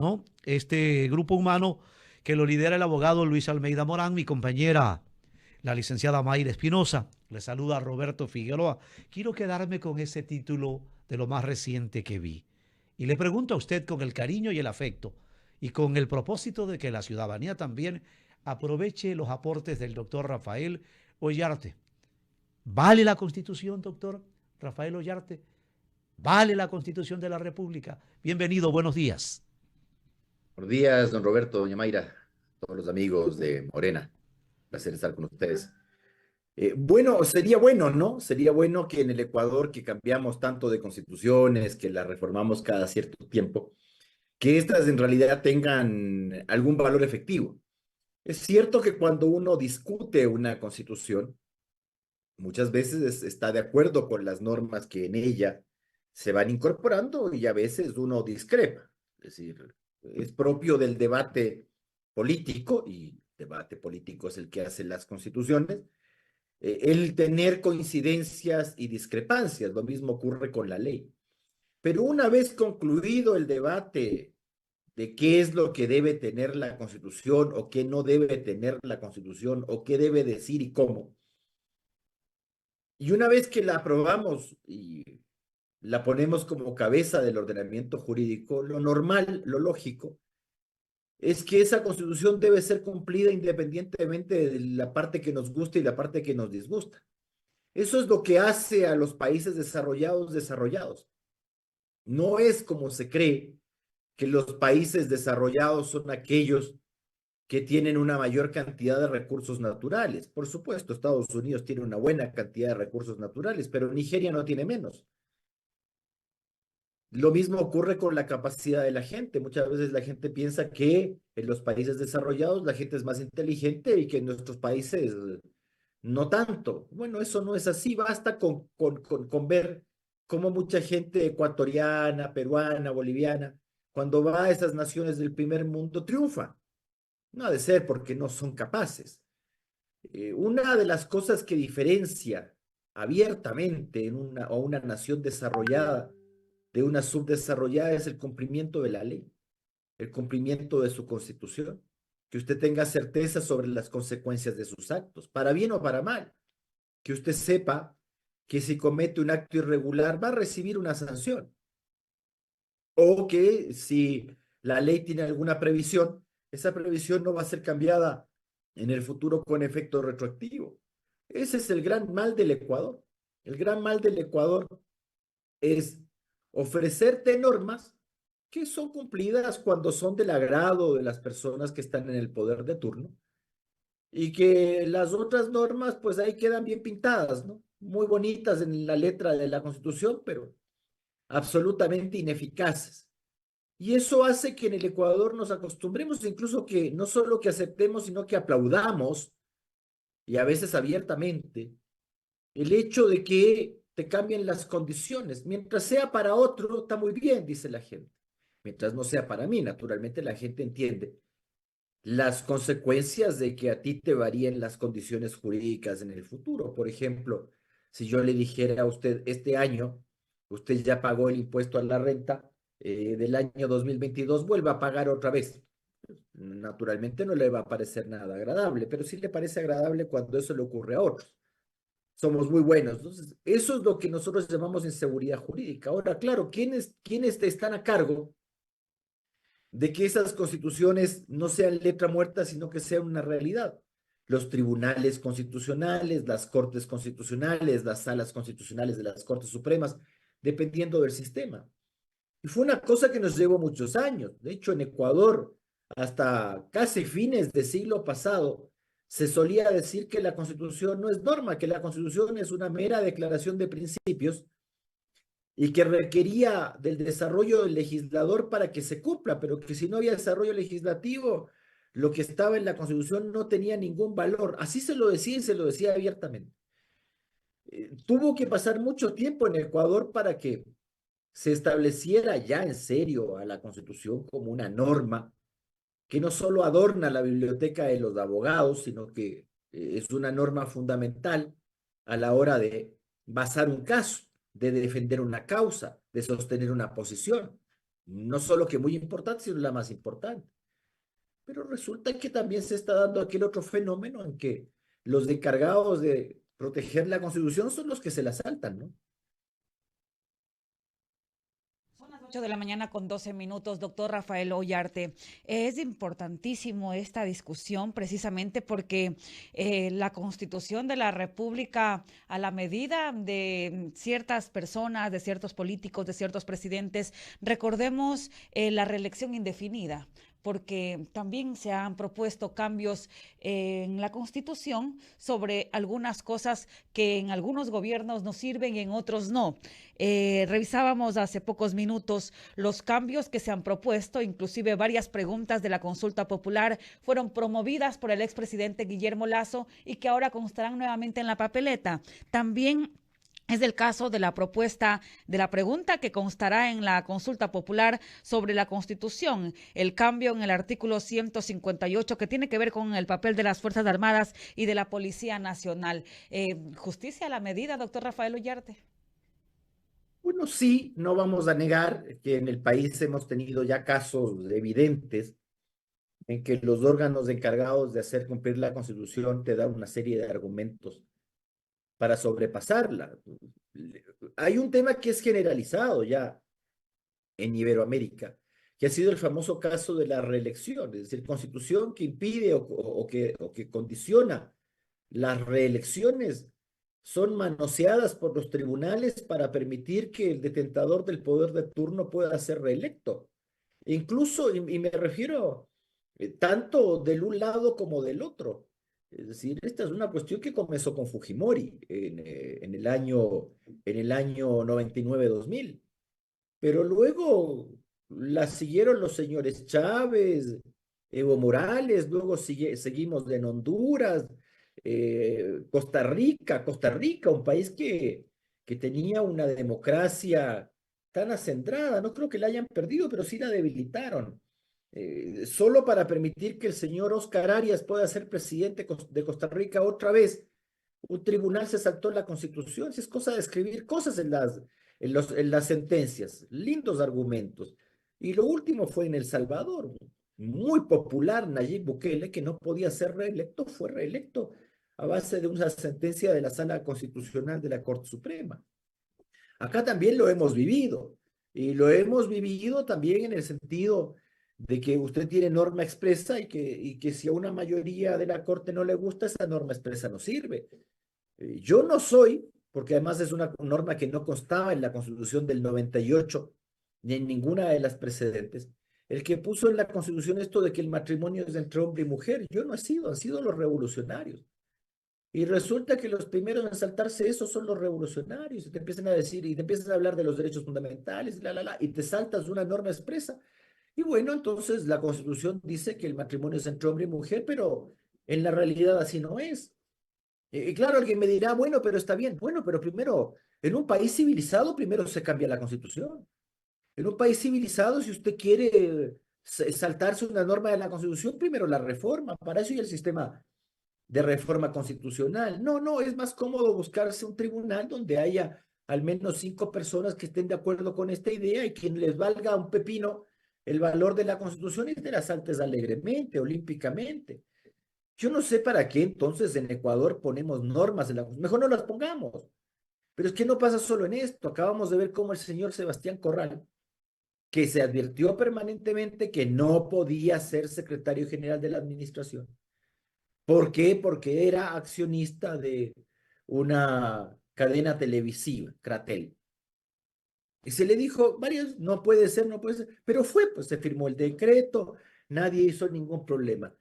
¿no? Este grupo humano que lo lidera el abogado Luis Almeida Morán, mi compañera, la licenciada Mayra Espinosa. Le saluda Roberto Figueroa. Quiero quedarme con ese título de lo más reciente que vi. Y le pregunto a usted con el cariño y el afecto y con el propósito de que la ciudadanía también aproveche los aportes del doctor Rafael Ollarte. ¿Vale la Constitución, doctor Rafael Ollarte? ¿Vale la Constitución de la República? Bienvenido, buenos días. Buenos días, don Roberto, doña Mayra, todos los amigos de Morena. Placer estar con ustedes. Bueno, sería bueno, ¿no? Sería bueno que en el Ecuador, que cambiamos tanto de constituciones, que las reformamos cada cierto tiempo, que estas en realidad tengan algún valor efectivo. Es cierto que cuando uno discute una constitución, muchas veces está de acuerdo con las normas que en ella se van incorporando y a veces uno discrepa. Es decir, es propio del debate político, y debate político es el que hace las constituciones, el tener coincidencias y discrepancias. Lo mismo ocurre con la ley. Pero una vez concluido el debate de qué es lo que debe tener la constitución o qué no debe tener la constitución o qué debe decir y cómo, y una vez que la aprobamos y la ponemos como cabeza del ordenamiento jurídico, lo normal, lo lógico, es que esa constitución debe ser cumplida independientemente de la parte que nos gusta y la parte que nos disgusta. Eso es lo que hace a los países desarrollados desarrollados. No es como se cree que los países desarrollados son aquellos que tienen una mayor cantidad de recursos naturales. Por supuesto, Estados Unidos tiene una buena cantidad de recursos naturales, pero Nigeria no tiene menos. Lo mismo ocurre con la capacidad de la gente. Muchas veces la gente piensa que en los países desarrollados la gente es más inteligente y que en nuestros países no tanto. Bueno, eso no es así. Basta con ver cómo mucha gente ecuatoriana, peruana, boliviana, cuando va a esas naciones del primer mundo, triunfa. No ha de ser porque no son capaces. Una de las cosas que diferencia abiertamente en una nación desarrollada de una subdesarrollada es el cumplimiento de la ley, el cumplimiento de su constitución, que usted tenga certeza sobre las consecuencias de sus actos, para bien o para mal, que usted sepa que si comete un acto irregular va a recibir una sanción, o que si la ley tiene alguna previsión, esa previsión no va a ser cambiada en el futuro con efecto retroactivo. Ese es el gran mal del Ecuador. El gran mal del Ecuador es ofrecerte normas que son cumplidas cuando son del agrado de las personas que están en el poder de turno, y que las otras normas pues ahí quedan bien pintadas, ¿no? Muy bonitas en la letra de la Constitución, pero absolutamente ineficaces. Y eso hace que en el Ecuador nos acostumbremos, incluso que no solo que aceptemos, sino que aplaudamos, y a veces abiertamente, el hecho de que te cambien las condiciones. Mientras sea para otro, está muy bien, dice la gente. Mientras no sea para mí, naturalmente la gente entiende las consecuencias de que a ti te varíen las condiciones jurídicas en el futuro. Por ejemplo, si yo le dijera a usted, este año, usted ya pagó el impuesto a la renta del año 2022, vuelva a pagar otra vez. Naturalmente no le va a parecer nada agradable, pero sí le parece agradable cuando eso le ocurre a otros. Somos muy buenos. Entonces, eso es lo que nosotros llamamos inseguridad jurídica. Ahora, claro, ¿quiénes están a cargo de que esas constituciones no sean letra muerta, sino que sean una realidad? Los tribunales constitucionales, las cortes constitucionales, las salas constitucionales de las Cortes Supremas, dependiendo del sistema. Y fue una cosa que nos llevó muchos años. De hecho, en Ecuador, hasta casi fines del siglo pasado, se solía decir que la Constitución no es norma, que la Constitución es una mera declaración de principios y que requería del desarrollo del legislador para que se cumpla, pero que si no había desarrollo legislativo, lo que estaba en la Constitución no tenía ningún valor. Así se lo decía y se lo decía abiertamente. Tuvo que pasar mucho tiempo en Ecuador para que se estableciera ya en serio a la Constitución como una norma que no solo adorna la biblioteca de los abogados, sino que es una norma fundamental a la hora de basar un caso, de defender una causa, de sostener una posición. no solo que muy importante, sino la más importante. Pero resulta que también se está dando aquel otro fenómeno en que los encargados de proteger la Constitución son los que se la saltan, ¿no? Son las 8 de la mañana con 12 minutos, doctor Rafael Ollarte. Es importantísimo esta discusión precisamente porque la Constitución de la República, a la medida de ciertas personas, de ciertos políticos, de ciertos presidentes, recordemos la reelección indefinida, porque también se han propuesto cambios en la Constitución sobre algunas cosas que en algunos gobiernos nos sirven y en otros no. Revisábamos hace pocos minutos los cambios que se han propuesto, inclusive varias preguntas de la consulta popular fueron promovidas por el expresidente Guillermo Lasso y que ahora constarán nuevamente en la papeleta. También es el caso de la propuesta, de la pregunta que constará en la consulta popular sobre la Constitución, el cambio en el artículo 158 que tiene que ver con el papel de las Fuerzas Armadas y de la Policía Nacional. ¿Justicia a la medida, doctor Rafael Ullarte? Bueno, sí, no vamos a negar que en el país hemos tenido ya casos evidentes en que los órganos encargados de hacer cumplir la Constitución te dan una serie de argumentos para sobrepasarla. Hay un tema que es generalizado ya en Iberoamérica, que ha sido el famoso caso de la reelección, es decir, constitución que impide o que condiciona las reelecciones son manoseadas por los tribunales para permitir que el detentador del poder de turno pueda ser reelecto. Incluso, y me refiero tanto del un lado como del otro. Es decir, esta es una cuestión que comenzó con Fujimori en el año 99-2000, pero luego la siguieron los señores Chávez, Evo Morales, luego seguimos en Honduras, Costa Rica, un país que tenía una democracia tan acendrada, no creo que la hayan perdido, pero sí la debilitaron, solo para permitir que el señor Oscar Arias pueda ser presidente de Costa Rica otra vez. Un tribunal se saltó la Constitución, si es cosa de escribir cosas en las sentencias, lindos argumentos. Y lo último fue en El Salvador, muy popular Nayib Bukele, que no podía ser reelecto, fue reelecto a base de una sentencia de la Sala Constitucional de la Corte Suprema. Acá también lo hemos vivido, y lo hemos vivido también en el sentido de que usted tiene norma expresa y que si a una mayoría de la Corte no le gusta, esa norma expresa no sirve. Yo no soy, porque además es una norma que no constaba en la Constitución del 98 ni en ninguna de las precedentes, el que puso en la Constitución esto de que el matrimonio es entre hombre y mujer. Yo no he sido, han sido los revolucionarios. Y resulta que los primeros en saltarse eso son los revolucionarios, y te empiezan a decir, y te empiezan a hablar de los derechos fundamentales, y te saltas una norma expresa. Y bueno, entonces la Constitución dice que el matrimonio es entre hombre y mujer, pero en la realidad así no es. Y claro, alguien me dirá, bueno, pero está bien. Bueno, pero primero, en un país civilizado, primero se cambia la Constitución. En un país civilizado, si usted quiere saltarse una norma de la Constitución, primero la reforma. Para eso hay el sistema de reforma constitucional. No, no, es más cómodo buscarse un tribunal donde haya al menos 5 personas que estén de acuerdo con esta idea y quien les valga un pepino el valor de la Constitución y te la saltes alegremente, olímpicamente. Yo no sé para qué entonces en Ecuador ponemos normas en la Constitución. Mejor no las pongamos. Pero es que no pasa solo en esto. Acabamos de ver cómo el señor Sebastián Corral, que se advirtió permanentemente que no podía ser secretario general de la administración. ¿Por qué? Porque era accionista de una cadena televisiva, Kratel. Y se le dijo varias, no puede ser, no puede ser, pero fue, pues se firmó el decreto, nadie hizo ningún problema.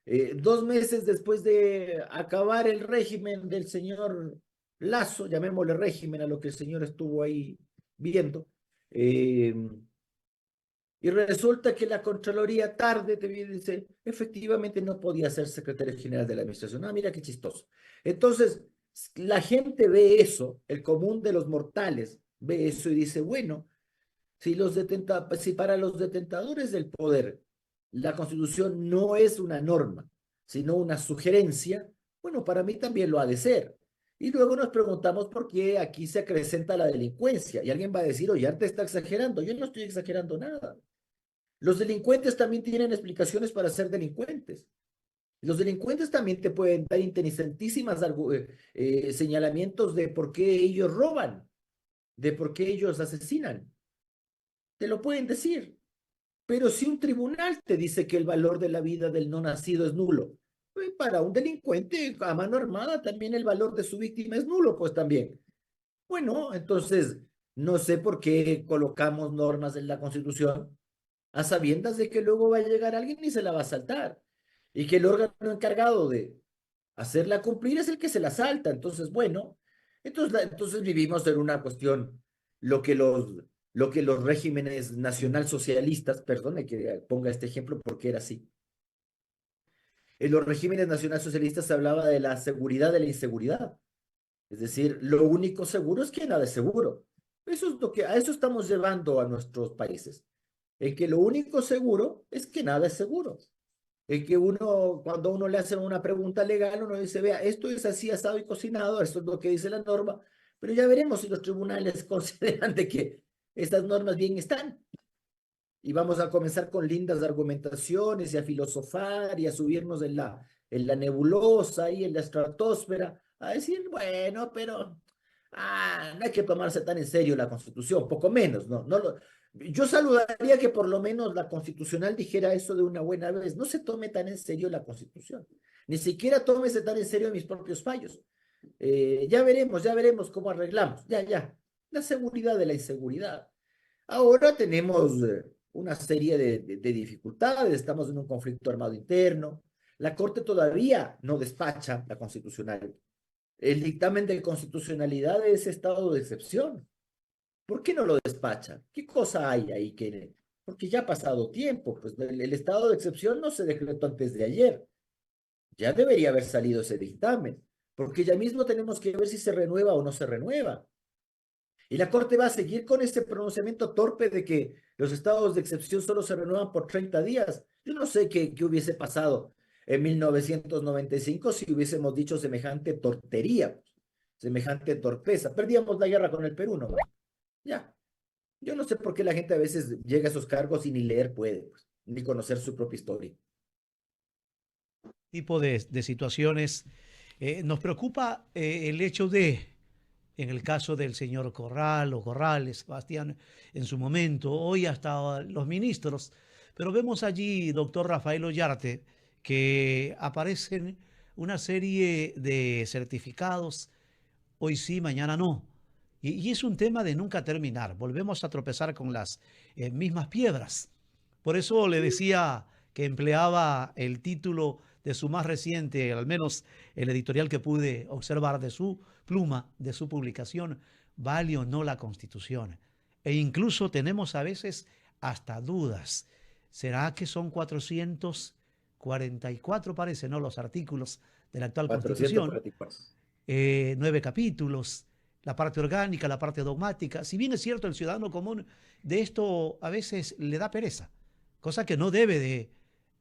2 meses después de acabar el régimen del señor Lasso, llamémosle régimen a lo que el señor estuvo ahí viendo, eh, y resulta que la Contraloría tarde te viene y dice, efectivamente no podía ser secretario general de la administración. Ah, mira qué chistoso. Entonces, la gente ve eso, el común de los mortales ve eso y dice, bueno, si para los detentadores del poder la Constitución no es una norma, sino una sugerencia, bueno, para mí también lo ha de ser. Y luego nos preguntamos por qué aquí se acrecenta la delincuencia. Y alguien va a decir, oye, Arte está exagerando. Yo no estoy exagerando nada. Los delincuentes también tienen explicaciones para ser delincuentes. Los delincuentes también te pueden dar interesantísimas señalamientos de por qué ellos roban, de por qué ellos asesinan. Te lo pueden decir. Pero si un tribunal te dice que el valor de la vida del no nacido es nulo, pues para un delincuente a mano armada también el valor de su víctima es nulo, pues también. Bueno, entonces no sé por qué colocamos normas en la Constitución a sabiendas de que luego va a llegar alguien y se la va a saltar y que el órgano encargado de hacerla cumplir es el que se la salta. Entonces, bueno, entonces vivimos en una cuestión, lo que los, lo que los regímenes nacionalsocialistas, perdone que ponga este ejemplo porque era así. En los regímenes nacionalsocialistas se hablaba de la seguridad de la inseguridad. Es decir, lo único seguro es que nada es seguro. Eso es lo que, a eso estamos llevando a nuestros países. En que lo único seguro es que nada es seguro. En que uno, cuando uno le hace una pregunta legal, uno dice, vea, esto es así asado y cocinado, esto es lo que dice la norma, pero ya veremos si los tribunales consideran de que estas normas bien están. Y vamos a comenzar con lindas argumentaciones y a filosofar y a subirnos en la nebulosa y en la estratosfera, a decir, bueno, pero no hay que tomarse tan en serio la Constitución, poco menos, ¿no? Yo saludaría que por lo menos la Constitucional dijera eso de una buena vez, no se tome tan en serio la Constitución, ni siquiera tómese tan en serio mis propios fallos. Ya veremos cómo arreglamos, ya, la seguridad de la inseguridad. Ahora tenemos una serie de dificultades, estamos en un conflicto armado interno, la Corte todavía no despacha la Constitucional. El dictamen de constitucionalidad es estado de excepción. ¿Por qué no lo despacha? ¿Qué cosa hay ahí que... Porque ya ha pasado tiempo, pues el estado de excepción no se decretó antes de ayer. Ya debería haber salido ese dictamen, porque ya mismo tenemos que ver si se renueva o no se renueva. Y la Corte va a seguir con este pronunciamiento torpe de que los estados de excepción solo se renuevan por 30 días. Yo no sé qué hubiese pasado en 1995 si hubiésemos dicho semejante tortería, semejante torpeza. Perdíamos la guerra con el Perú, ¿no? Ya. Yo no sé por qué la gente a veces llega a esos cargos y ni leer puede, pues, ni conocer su propia historia. Tipo de situaciones. Nos preocupa el hecho de, en el caso del señor Corral o Corrales, Sebastián, en su momento, hoy hasta los ministros, pero vemos allí, doctor Rafael Ollarte, que aparecen una serie de certificados, hoy sí, mañana no. Y es un tema de nunca terminar. Volvemos a tropezar con las mismas piedras. Por eso le decía que empleaba el título de su más reciente, al menos el editorial que pude observar de su pluma, de su publicación, ¿vale o no la Constitución? E incluso tenemos a veces hasta dudas. ¿Será que son 444, parece, no, los artículos de la actual Constitución? 444. 9 capítulos, la parte orgánica, la parte dogmática. Si bien es cierto, el ciudadano común de esto a veces le da pereza, cosa que no debe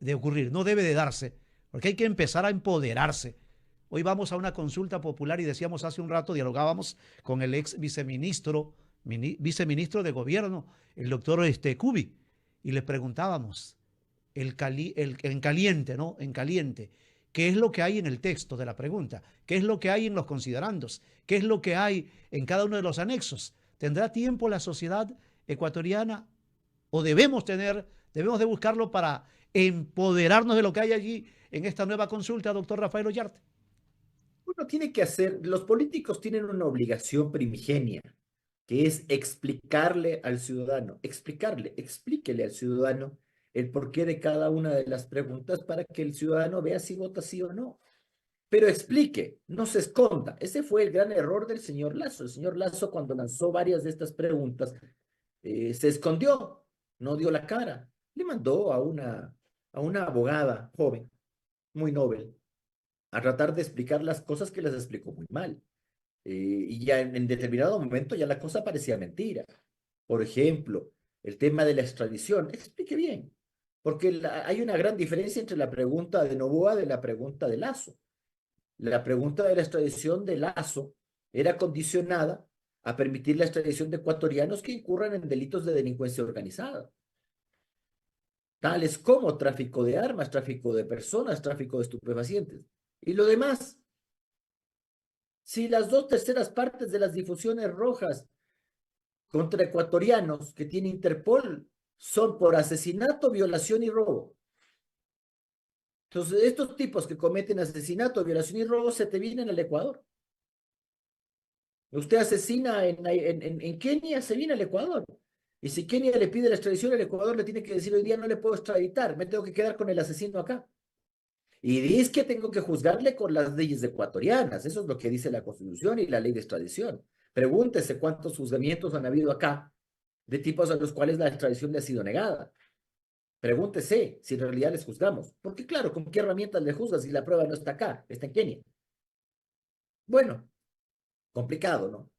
de ocurrir, no debe de darse, porque hay que empezar a empoderarse. Hoy vamos a una consulta popular y decíamos hace un rato, dialogábamos con el ex viceministro de gobierno, el doctor Cubi, y le preguntábamos, en caliente, ¿no? En caliente. ¿Qué es lo que hay en el texto de la pregunta? ¿Qué es lo que hay en los considerandos? ¿Qué es lo que hay en cada uno de los anexos? ¿Tendrá tiempo la sociedad ecuatoriana? ¿O debemos de buscarlo para empoderarnos de lo que hay allí en esta nueva consulta, doctor Rafael Ollarte? Uno tiene que hacer, los políticos tienen una obligación primigenia, que es explicarle al ciudadano, explíquele al ciudadano el porqué de cada una de las preguntas para que el ciudadano vea si vota sí o no. Pero explique, no se esconda. Ese fue el gran error del señor Lasso. El señor Lasso, cuando lanzó varias de estas preguntas, se escondió, no dio la cara. Le mandó a una abogada joven, muy noble, a tratar de explicar las cosas que les explicó muy mal. Y ya en determinado momento ya la cosa parecía mentira. Por ejemplo, el tema de la extradición, explique bien, porque hay una gran diferencia entre la pregunta de Noboa y la pregunta de Lasso. La pregunta de la extradición de Lazo era condicionada a permitir la extradición de ecuatorianos que incurran en delitos de delincuencia organizada, tales como tráfico de armas, tráfico de personas, tráfico de estupefacientes. Y lo demás, si las 2/3 de las difusiones rojas contra ecuatorianos que tiene Interpol son por asesinato, violación y robo. Entonces, estos tipos que cometen asesinato, violación y robo se te vienen al Ecuador. Usted asesina en Kenia, se viene al Ecuador. Y si Kenia le pide la extradición, el Ecuador le tiene que decir: hoy día no le puedo extraditar, me tengo que quedar con el asesino acá. Y dice que tengo que juzgarle con las leyes ecuatorianas. Eso es lo que dice la Constitución y la ley de extradición. Pregúntese cuántos juzgamientos han habido acá de tipos a los cuales la extradición le ha sido negada. Pregúntese si en realidad les juzgamos. Porque claro, ¿con qué herramientas le juzgas si la prueba no está acá, está en Kenia? Bueno, complicado, ¿no?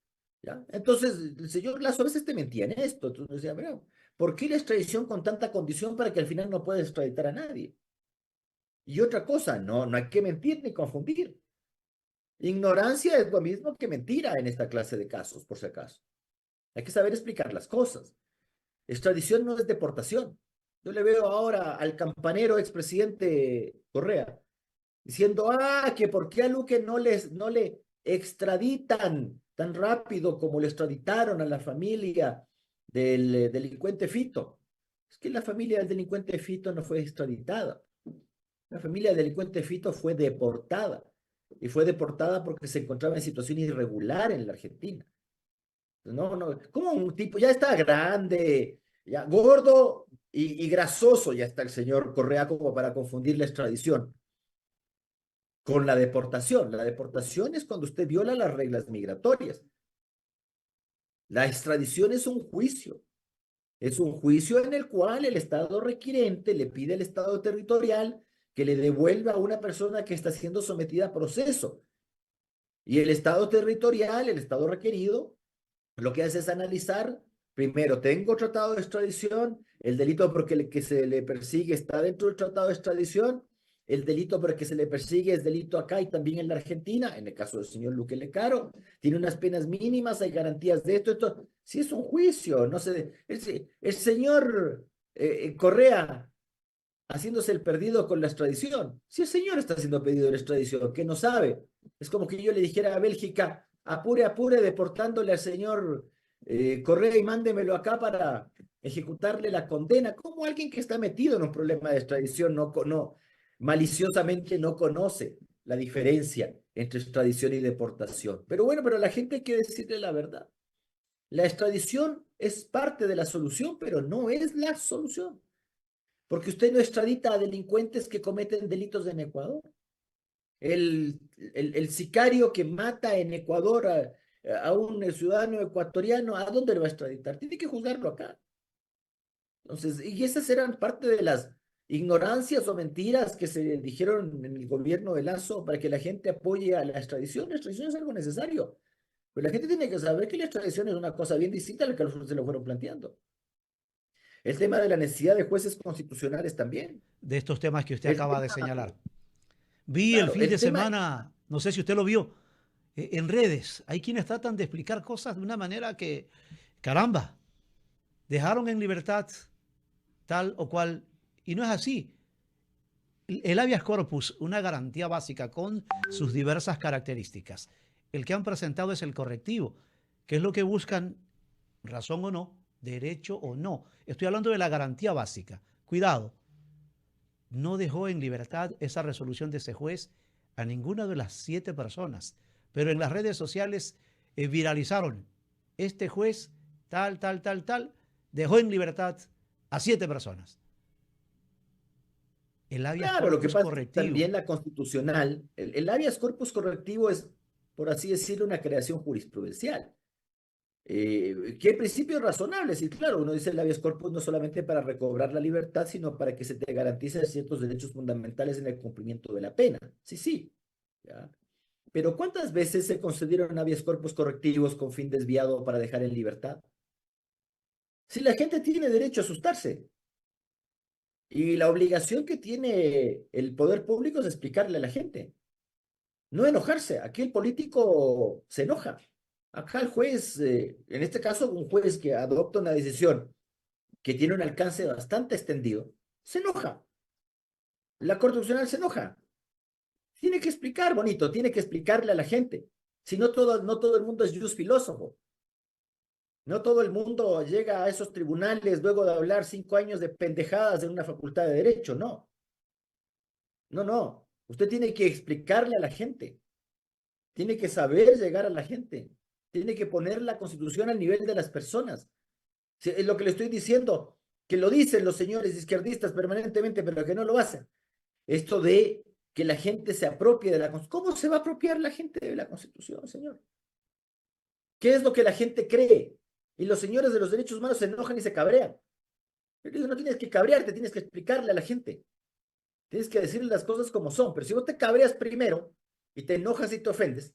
¿Ya? Entonces, el señor Lazo a veces te mentía en esto. Entonces decía: mira, ¿por qué la extradición con tanta condición para que al final no puedas extraditar a nadie? Y otra cosa, no hay que mentir ni confundir. Ignorancia es lo mismo que mentira en esta clase de casos, por si acaso. Hay que saber explicar las cosas. Extradición no es deportación. Yo le veo ahora al campanero expresidente Correa diciendo: que por qué a Luque no le extraditan tan rápido como le extraditaron a la familia del delincuente Fito. Es que la familia del delincuente Fito no fue extraditada. La familia del delincuente Fito fue deportada. Y fue deportada porque se encontraba en situación irregular en la Argentina. No, como un tipo ya está grande, ya gordo y grasoso, ya está el señor Correa como para confundir la extradición con la deportación. La deportación es cuando usted viola las reglas migratorias. La extradición es un juicio. Es un juicio en el cual el Estado requirente le pide al Estado territorial que le devuelva a una persona que está siendo sometida a proceso. Y el Estado territorial, el Estado requerido, lo que hace es analizar: primero, tengo tratado de extradición, el delito por el que se le persigue está dentro del tratado de extradición, el delito por el que se le persigue es delito acá y también en la Argentina, en el caso del señor Luque Lecaro, tiene unas penas mínimas, hay garantías de esto. Sí, es un juicio, no sé, el señor Correa haciéndose el perdido con la extradición. Si el señor está haciendo pedido de la extradición, que no sabe, es como que yo le dijera a Bélgica: apure, apure, deportándole al señor Correa y mándemelo acá para ejecutarle la condena. Como alguien que está metido en un problema de extradición maliciosamente no conoce la diferencia entre extradición y deportación? Pero bueno, pero a la gente hay que decirle la verdad. La extradición es parte de la solución, pero no es la solución. Porque usted no extradita a delincuentes que cometen delitos en Ecuador. El sicario que mata en Ecuador a un ciudadano ecuatoriano, ¿a dónde le va a extraditar? Tiene que juzgarlo acá. Entonces, y esas eran parte de las ignorancias o mentiras que se dijeron en el gobierno de Lazo para que la gente apoye a la extradición. La extradición es algo necesario. Pero la gente tiene que saber que la extradición es una cosa bien distinta a la que se lo fueron planteando. El tema de la necesidad de jueces constitucionales también. De estos temas que usted El acaba de tema, señalar. Vi el claro, fin de semana, no sé si usted lo vio, en redes, hay quienes tratan de explicar cosas de una manera que, caramba, dejaron en libertad tal o cual, y no es así. El habeas corpus, una garantía básica con sus diversas características. El que han presentado es el correctivo, que es lo que buscan, razón o no, derecho o no. Estoy hablando de la garantía básica. Cuidado, no dejó en libertad esa resolución de ese juez a ninguna de las 7 personas, pero en las redes sociales viralizaron: este juez tal, dejó en libertad a 7 personas. El habeas claro, lo que corpus pasa es que correctivo. también la constitucional, el habeas corpus correctivo es, por así decirlo, una creación jurisprudencial. Que en principio es razonable, sí, claro, uno dice el habeas corpus no solamente para recobrar la libertad, sino para que se te garanticen ciertos derechos fundamentales en el cumplimiento de la pena. Sí, sí. ¿Ya? Pero ¿cuántas veces se concedieron habeas corpus correctivos con fin desviado para dejar en libertad? Si la gente tiene derecho a asustarse. Y la obligación que tiene el poder público es explicarle a la gente. No enojarse. Aquí el político se enoja. Acá el juez, en este caso, un juez que adopta una decisión que tiene un alcance bastante extendido, se enoja. La Corte Constitucional se enoja. Tiene que explicar, bonito, tiene que explicarle a la gente. Si no todo el mundo es jus filósofo. No todo el mundo llega a esos tribunales luego de hablar 5 años de pendejadas en una facultad de Derecho, no. No, no. Usted tiene que explicarle a la gente. Tiene que saber llegar a la gente. Tiene que poner la Constitución al nivel de las personas. Es lo que le estoy diciendo, que lo dicen los señores izquierdistas permanentemente, pero que no lo hacen. Esto de que la gente se apropie de la Constitución. ¿Cómo se va a apropiar la gente de la Constitución, señor? ¿Qué es lo que la gente cree? Y los señores de los derechos humanos se enojan y se cabrean. Yo digo, no tienes que cabrearte, tienes que explicarle a la gente. Tienes que decirle las cosas como son. Pero si vos te cabreas primero y te enojas y te ofendes,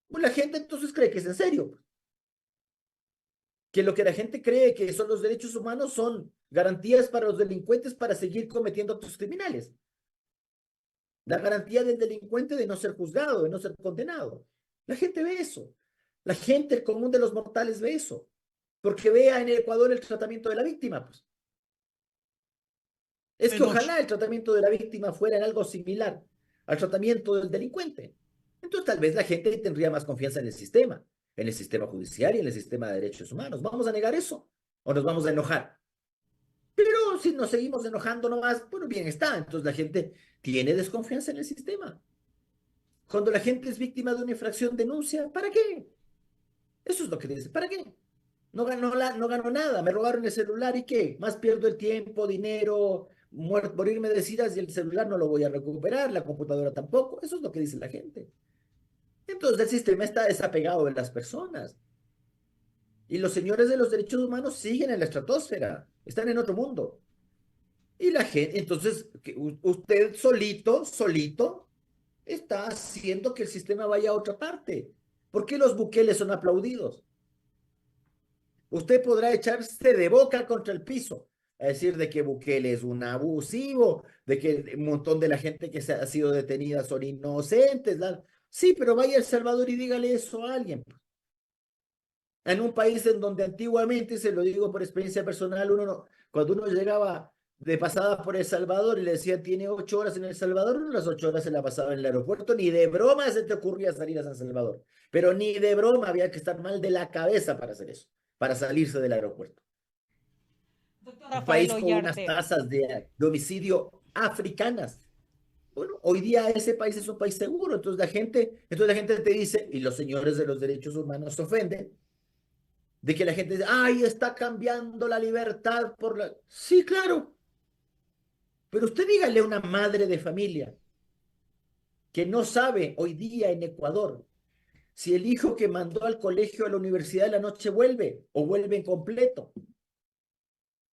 pues la gente entonces cree que es en serio. Que lo que la gente cree que son los derechos humanos son garantías para los delincuentes para seguir cometiendo actos criminales. La garantía del delincuente de no ser juzgado, de no ser condenado. La gente ve eso. La gente, el común de los mortales ve eso. Porque vea en el Ecuador el tratamiento de la víctima, pues. Es que ojalá el tratamiento de la víctima fuera en algo similar al tratamiento del delincuente. Entonces tal vez la gente tendría más confianza en el sistema judicial y en el sistema de derechos humanos. ¿Vamos a negar eso? ¿O nos vamos a enojar? Pero si nos seguimos enojando nomás, bueno, bien está. Entonces la gente tiene desconfianza en el sistema. Cuando la gente es víctima de una infracción, denuncia. ¿Para qué? Eso es lo que dice. ¿Para qué? No ganó nada. Me robaron el celular y ¿qué? Más pierdo el tiempo, dinero, morirme de SIDA y el celular no lo voy a recuperar, la computadora tampoco. Eso es lo que dice la gente. Entonces el sistema está desapegado de las personas. Y los señores de los derechos humanos siguen en la estratosfera. Están en otro mundo. Y la gente, entonces, usted solito, está haciendo que el sistema vaya a otra parte. ¿Por qué los Bukeles son aplaudidos? Usted podrá echarse de boca contra el piso, a decir de que Bukele es un abusivo, de que un montón de la gente que ha sido detenida son inocentes. Sí, pero vaya a El Salvador y dígale eso a alguien. En un país en donde antiguamente, se lo digo por experiencia personal, cuando uno llegaba de pasada por El Salvador y le decía tiene 8 horas en El Salvador, uno las 8 horas se la pasaba en el aeropuerto, ni de broma se te ocurría salir a San Salvador, pero ni de broma, había que estar mal de la cabeza para hacer eso, para salirse del aeropuerto. Doctor Un Rafael país con unas Ollarte. tasas de homicidio africanas. Bueno, hoy día ese país es un país seguro, entonces la gente te dice, y los señores de los derechos humanos se ofenden, de que la gente dice, ay, está cambiando la libertad por la... Sí, claro, pero usted dígale a una madre de familia que no sabe hoy día en Ecuador si el hijo que mandó al colegio a la universidad de la noche vuelve o vuelve incompleto.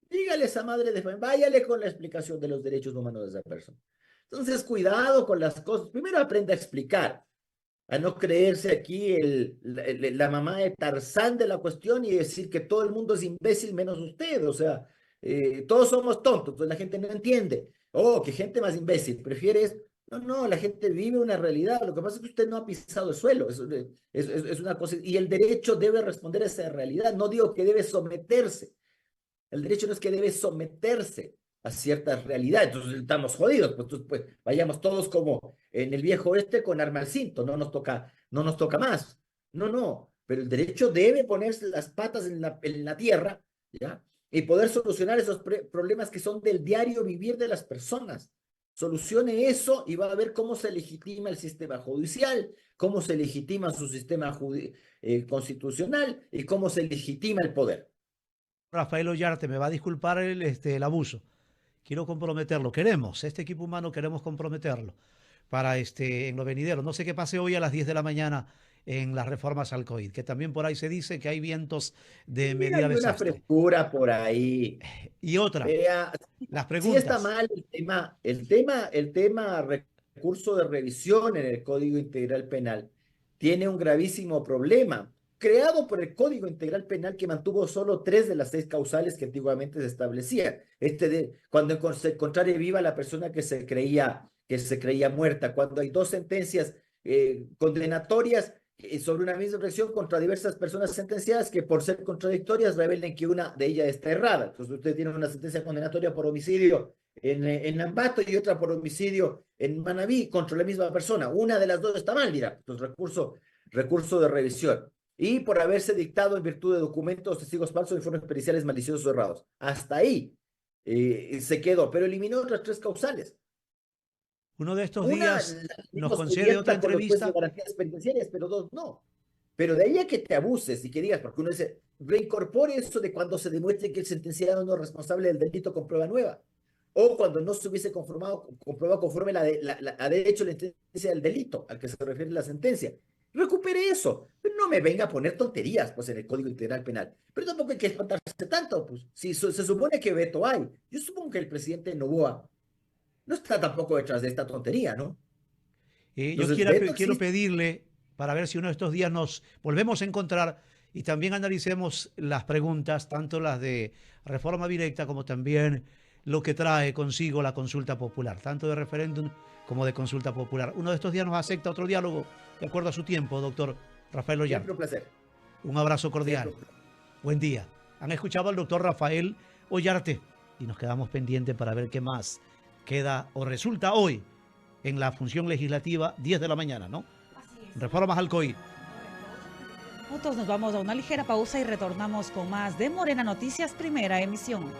Dígale a esa madre de familia, váyale con la explicación de los derechos humanos de esa persona. Entonces, cuidado con las cosas. Primero aprende a explicar, a no creerse aquí la mamá de Tarzán de la cuestión y decir que todo el mundo es imbécil menos usted. O sea, todos somos tontos, entonces la gente no entiende. Oh, qué gente más imbécil. Prefieres... No, no, la gente vive una realidad. Lo que pasa es que usted no ha pisado el suelo. Es una cosa. Y el derecho debe responder a esa realidad. No digo que debe someterse. El derecho no es que debe someterse a ciertas realidades. Entonces estamos jodidos. Pues vayamos todos como en el viejo oeste con arma al cinto. No nos toca más. No, no. Pero el derecho debe ponerse las patas en la tierra, ¿ya? Y poder solucionar esos problemas que son del diario vivir de las personas. Solucione eso y va a ver cómo se legitima el sistema judicial, cómo se legitima su sistema constitucional y cómo se legitima el poder. Rafael Ollarte, me va a disculpar el abuso. Quiero comprometerlo. Este equipo humano queremos comprometerlo para en lo venidero. No sé qué pase hoy a las 10 de la mañana en las reformas al COVID, que también por ahí se dice que hay vientos de Sí, medida hay una desastre. frescura por ahí. Y otra, Vea, las sí está preguntas. mal el tema recurso de revisión en el Código Integral Penal. Tiene un gravísimo problema, creado por el Código Integral Penal que mantuvo solo 3 de las 6 causales que antiguamente se establecían. Cuando se encontrara viva la persona que se creía muerta, cuando hay 2 sentencias condenatorias sobre una misma infracción contra diversas personas sentenciadas que por ser contradictorias revelen que una de ellas está errada. Entonces usted tiene una sentencia condenatoria por homicidio en Ambato y otra por homicidio en Manabí contra la misma persona. Una de las dos está mal, dirá. Entonces recurso de revisión. Y por haberse dictado en virtud de documentos, testigos falsos, informes periciales maliciosos o errados. Hasta ahí se quedó, pero eliminó otras 3 causales. Uno de estos Una días nos hemos concede otra cubierta por los jueces entrevista. de garantías penitenciarias, pero 2 no. Pero de ahí a que te abuses y que digas, porque uno dice, reincorpore eso de cuando se demuestre que el sentenciado no es responsable del delito con prueba nueva. O cuando no se hubiese comprueba conforme a derecho la sentencia del delito al que se refiere la sentencia. Recupere eso. Pero no me venga a poner tonterías pues, en el Código Integral Penal. Pero tampoco hay que espantarse tanto. Pues. Si se supone que veto hay, yo supongo que el presidente Noboa no está tampoco detrás de esta tontería, ¿no? Yo quiero pedirle, para ver si uno de estos días nos volvemos a encontrar y también analicemos las preguntas, tanto las de reforma directa como también lo que trae consigo la consulta popular, tanto de referéndum como de consulta popular. Uno de estos días nos acepta otro diálogo de acuerdo a su tiempo, doctor Rafael Ollarte. Siempre un placer. Un abrazo cordial. Buen día. Han escuchado al doctor Rafael Ollarte y nos quedamos pendientes para ver qué más queda o resulta hoy en la función legislativa 10 de la mañana, ¿no? Así es. Reformas al COI. Nos vamos a una ligera pausa y retornamos con más de Morena Noticias, primera emisión.